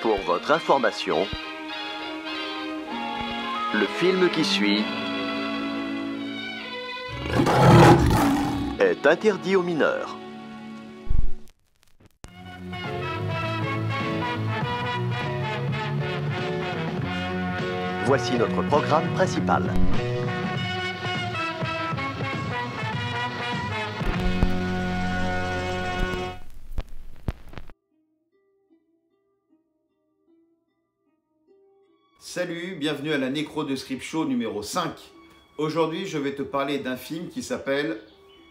Pour votre information, le film qui suit est interdit aux mineurs. Voici notre programme principal. Salut, bienvenue à la Nécro de Script Show numéro 5. Aujourd'hui, je vais te parler d'un film qui s'appelle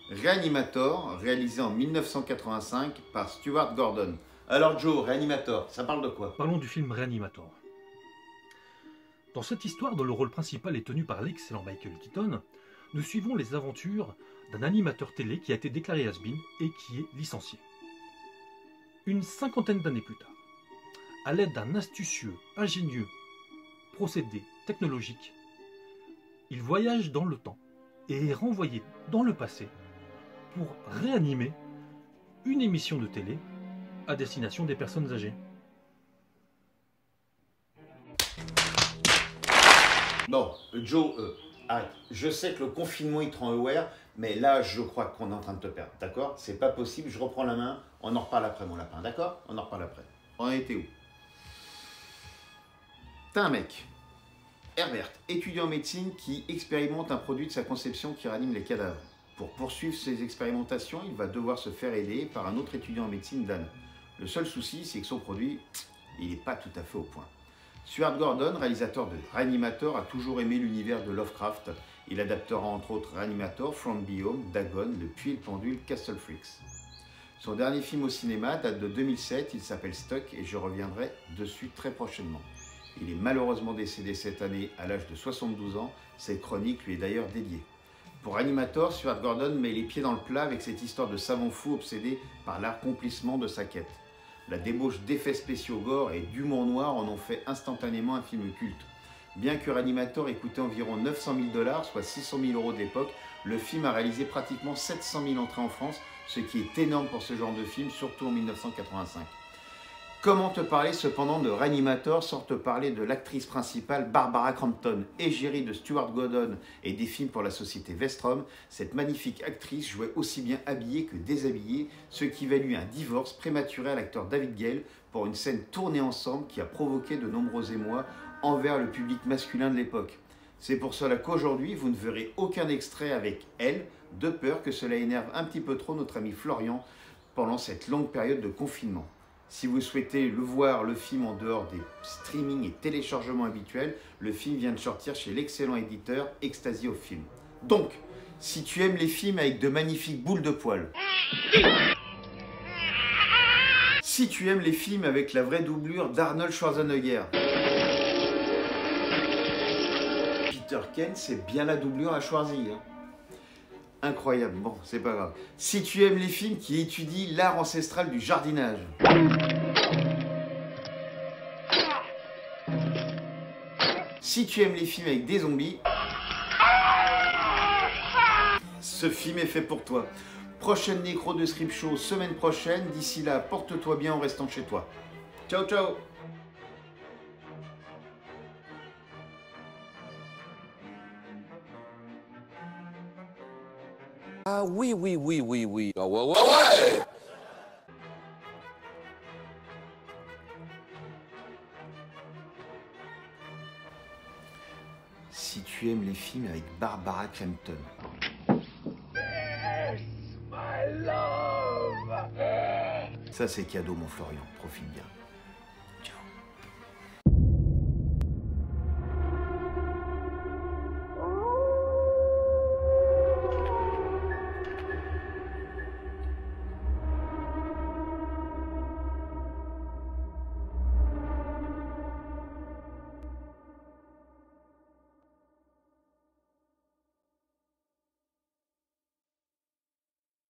Reanimator, réalisé en 1985 par Stuart Gordon. Alors Joe, Reanimator, ça parle de quoi? Parlons du film Reanimator. Dans cette histoire, dont le rôle principal est tenu par l'excellent Michael Keaton, nous suivons les aventures d'un animateur télé qui a été déclaré has-been et qui est licencié. Une cinquantaine d'années plus tard, à l'aide d'un astucieux, ingénieux procédé technologique, il voyage dans le temps et est renvoyé dans le passé pour réanimer une émission de télé à destination des personnes âgées. Bon, Joe, arrête. Je sais que le confinement il te rend aware, mais là je crois qu'on est en train de te perdre, d'accord? C'est pas possible, je reprends la main, on en reparle après mon lapin, d'accord? On en reparle après. On en était où? T'as un mec, Herbert, étudiant en médecine qui expérimente un produit de sa conception qui ranime les cadavres. Pour poursuivre ses expérimentations, il va devoir se faire aider par un autre étudiant en médecine, Dan. Le seul souci, c'est que son produit, il n'est pas tout à fait au point. Stuart Gordon, réalisateur de Reanimator, a toujours aimé l'univers de Lovecraft. Il adaptera entre autres Reanimator, From Beyond, Dagon, Le Puits et le Pendule, Castle Freaks. Son dernier film au cinéma date de 2007, il s'appelle Stuck et je reviendrai dessus très prochainement. Il est malheureusement décédé cette année à l'âge de 72 ans, cette chronique lui est d'ailleurs dédiée. Pour Reanimator, Stuart Gordon met les pieds dans le plat avec cette histoire de savant fou obsédé par l'accomplissement de sa quête. La débauche d'effets spéciaux gore et d'humour noir en ont fait instantanément un film culte. Bien que Reanimator ait coûté environ 900 000 $, soit 600 000 € de l'époque, le film a réalisé pratiquement 700 000 entrées en France, ce qui est énorme pour ce genre de film, surtout en 1985. Comment te parler cependant de Reanimator sans te parler de l'actrice principale Barbara Crampton, égérie de Stuart Gordon et des films pour la société Vestrom. Cette magnifique actrice jouait aussi bien habillée que déshabillée, ce qui valut un divorce prématuré à l'acteur David Gale pour une scène tournée ensemble qui a provoqué de nombreux émois envers le public masculin de l'époque. C'est pour cela qu'aujourd'hui, vous ne verrez aucun extrait avec elle, de peur que cela énerve un petit peu trop notre ami Florian pendant cette longue période de confinement. Si vous souhaitez le voir, le film en dehors des streamings et téléchargements habituels, le film vient de sortir chez l'excellent éditeur Ecstasy of Film. Donc, si tu aimes les films avec de magnifiques boules de poils, si tu aimes les films avec la vraie doublure d'Arnold Schwarzenegger, Peter Ken, c'est bien la doublure à Schwarzy, hein. Incroyable, bon, c'est pas grave. Si tu aimes les films qui étudient l'art ancestral du jardinage. Si tu aimes les films avec des zombies, ce film est fait pour toi. Prochaine Nécro de Script Show semaine prochaine. D'ici là, porte-toi bien en restant chez toi. Ciao, ciao! Ah oui, oui, oui, oui, oui. Ah ouais, ouais, ouais! Si tu aimes les films avec Barbara Crampton. Yes, my love. Ça, c'est cadeau, mon Florian. Profite bien.